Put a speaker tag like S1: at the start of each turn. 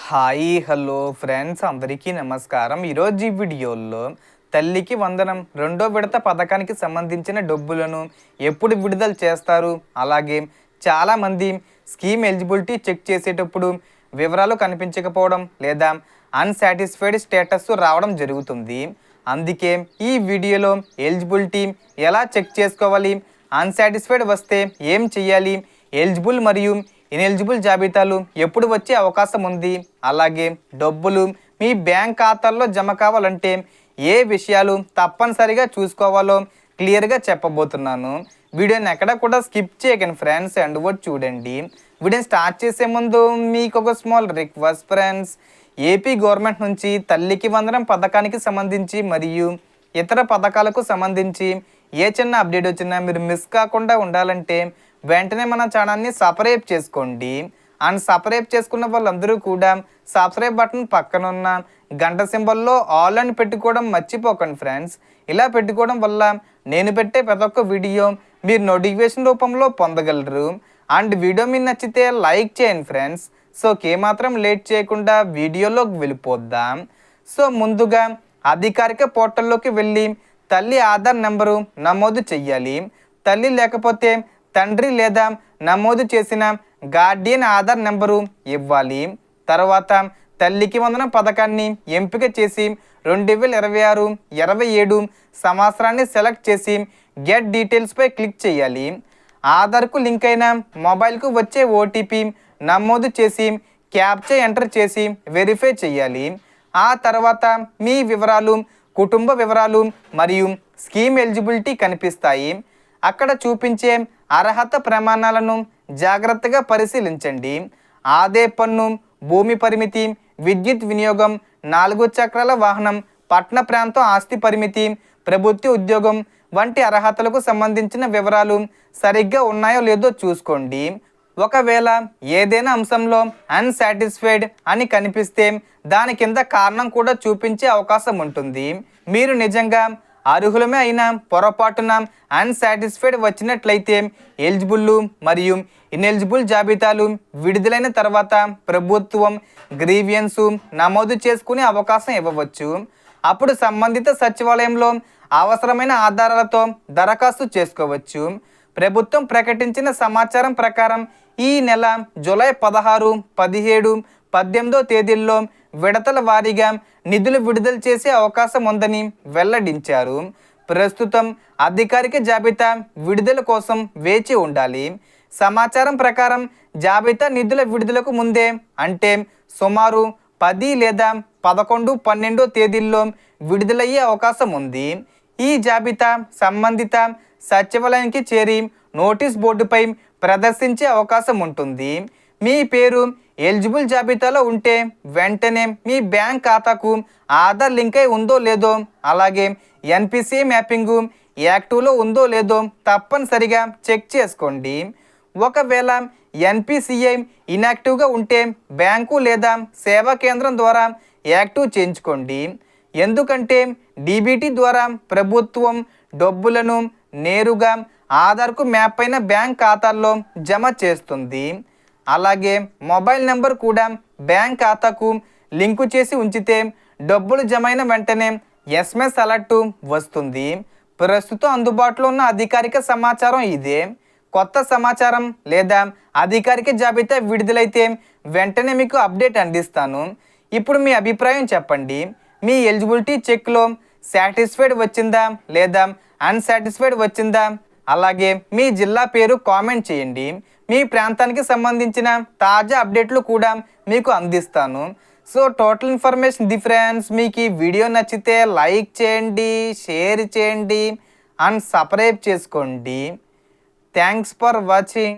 S1: Hi hello friends అందరికీ నమస్కారం. ఈరోజు ఈ వీడియోలో తల్లికి వందనం రెండో విడత పథకానికి సంబంధించిన డబ్బులను ఎప్పుడు విడుదల చేస్తారు, అలాగే చాలామంది స్కీమ్ ఎలిజిబిలిటీ చెక్ చేసేటప్పుడు వివరాలు కనిపించకపోవడం లేదా అన్సాటిస్ఫైడ్ స్టేటస్ రావడం జరుగుతుంది. అందుకే ఈ వీడియోలో ఎలిజిబిలిటీ ఎలా చెక్ చేసుకోవాలి, అన్సాటిస్ఫైడ్ వస్తే ఏం చేయాలి, ఎలిజిబుల్ మరియు ఇనెలిజిబుల్ జాబితాలు ఎప్పుడు వచ్చే అవకాశం ఉంది, అలాగే డబ్బులు మీ బ్యాంక్ ఖాతాల్లో జమ కావాలంటే ఏ విషయాలు తప్పనిసరిగా చూసుకోవాలో క్లియర్గా చెప్పబోతున్నాను. వీడియోని ఎక్కడ కూడా స్కిప్ చేయకండి ఫ్రెండ్స్, అండ్ వర్డ్ చూడండి. వీడియోని స్టార్ట్ చేసే ముందు మీకు ఒక small request friends. AP government నుంచి తల్లికి వందనం పథకానికి సంబంధించి మరియు ఇతర పథకాలకు సంబంధించి ఏ చిన్న అప్డేట్ వచ్చినా మీరు మిస్ కాకుండా ఉండాలంటే వెంటనే మన ఛానల్ని సబ్స్క్రైబ్ చేసుకోండి. అండ్ సబ్స్క్రైబ్ చేసుకున్న వాళ్ళందరూ కూడా సబ్స్క్రైబ్ బటన్ పక్కన ఉన్న గంట సింబల్లో ఆల్ అని పెట్టుకోవడం మర్చిపోకండి ఫ్రెండ్స్. ఇలా పెట్టుకోవడం వల్ల నేను పెట్టే ప్రతి ఒక్క వీడియో మీరు నోటిఫికేషన్ రూపంలో పొందగలరు. అండ్ వీడియో మీకు నచ్చితే లైక్ చేయండి ఫ్రెండ్స్. సో ఏమాత్రం లేట్ చేయకుండా వీడియోలోకి వెళ్ళిపోద్దాం. సో ముందుగా అధికారిక పోర్టల్లోకి వెళ్ళి తల్లి ఆధార్ నెంబరు నమోదు చెయ్యాలి. తల్లి లేకపోతే తండ్రి లేదా నమోదు చేసిన గార్డియన్ ఆధార్ నెంబరు ఇవ్వాలి. తర్వాత తల్లికి వందనం పథకాన్ని ఎంపిక చేసి 2026-27 సంవత్సరాన్ని సెలెక్ట్ చేసి గెట్ డీటెయిల్స్పై క్లిక్ చేయాలి. ఆధార్కు లింక్ అయిన మొబైల్కు వచ్చే ఓటీపీ నమోదు చేసి క్యాప్చా ఎంటర్ చేసి వెరిఫై చేయాలి. ఆ తర్వాత మీ వివరాలు, కుటుంబ వివరాలు మరియు స్కీమ్ ఎలిజిబిలిటీ కనిపిస్తాయి. అక్కడ చూపించే అర్హత ప్రమాణాలను జాగ్రత్తగా పరిశీలించండి. ఆదాయ పన్ను, భూమి పరిమితి, విద్యుత్ వినియోగం, 4 చక్రాల వాహనం, పట్టణ ప్రాంతం ఆస్తి పరిమితి, ప్రభుత్వ ఉద్యోగం వంటి అర్హతలకు సంబంధించిన వివరాలు సరిగ్గా ఉన్నాయో లేదో చూసుకోండి. ఒకవేళ ఏదైనా అంశంలో అన్సాటిస్ఫైడ్ అని కనిపిస్తే దాని కింద కారణం కూడా చూపించే అవకాశం ఉంటుంది. మీరు నిజంగా అర్హులమే అయినా పొరపాటున అన్సాటిస్ఫైడ్ వచ్చినట్లయితే ఎలిజిబుల్ మరియు ఇనెలిజిబుల్ జాబితాలు విడుదలైన తర్వాత ప్రభుత్వం గ్రీవియన్స్ నమోదు చేసుకునే అవకాశం ఇవ్వవచ్చు. అప్పుడు సంబంధిత సచివాలయంలో అవసరమైన ఆధారాలతో దరఖాస్తు చేసుకోవచ్చు. ప్రభుత్వం ప్రకటించిన సమాచారం ప్రకారం ఈ నెల జూలై 16, 17, 18 తేదీల్లో విడతల వారీగా నిధులు విడుదల చేసే అవకాశం ఉందని వెల్లడించారు. ప్రస్తుతం అధికారిక జాబితా విడుదల కోసం వేచి ఉండాలి. సమాచారం ప్రకారం జాబితా నిధుల విడుదలకు ముందే అంటే సుమారు 10 లేదా 11, 12 తేదీల్లో విడుదలయ్యే అవకాశం ఉంది. ఈ జాబితా సంబంధిత సచివాలయానికి చేరి నోటీస్ బోర్డుపై ప్రదర్శించే అవకాశం ఉంటుంది. మీ పేరు ఎలిజిబుల్ జాబితాలో ఉంటే వెంటనే మీ బ్యాంక్ ఖాతాకు ఆధార్ లింక్ అయి ఉందో లేదో, అలాగే ఎన్పిసిఐ మ్యాపింగ్ యాక్టివ్లో ఉందో లేదో తప్పనిసరిగా చెక్ చేసుకోండి. ఒకవేళ ఎన్పిసిఐ ఇన్యాక్టివ్గా ఉంటే బ్యాంకు లేదా సేవా కేంద్రం ద్వారా యాక్టివ్ చేయించుకోండి. ఎందుకంటే డీబీటీ ద్వారా ప్రభుత్వం డబ్బులను నేరుగా ఆధార్కు మ్యాప్ అయిన బ్యాంక్ ఖాతాల్లో జమ చేస్తుంది. అలాగే మొబైల్ నెంబర్ కూడా బ్యాంక్ ఖాతాకు లింకు చేసి ఉంచితే డబ్బులు జమైన వెంటనే ఎస్ఎంఎస్ అలర్ట్ వస్తుంది. ప్రస్తుతం అందుబాటులో ఉన్న అధికారిక సమాచారం ఇదే. కొత్త సమాచారం లేదా అధికారిక జాబితా విడుదలైతే వెంటనే మీకు అప్డేట్ అందిస్తాను. ఇప్పుడు మీ అభిప్రాయం చెప్పండి. మీ ఎలిజిబిలిటీ చెక్లో సాటిస్ఫైడ్ వచ్చిందా లేదా అన్సాటిస్ఫైడ్ వచ్చిందా? అలాగే మీ జిల్లా పేరు కామెంట్ చేయండి. మీ ప్రాంతానికి సంబంధించిన తాజా అప్డేట్లు కూడా మీకు అందిస్తాను. So total information friends. మీకు ఈ వీడియో నచ్చితే లైక్ చేయండి, షేర్ చేయండి అండ్ సబ్స్క్రైబ్ చేసుకోండి. Thanks for watching.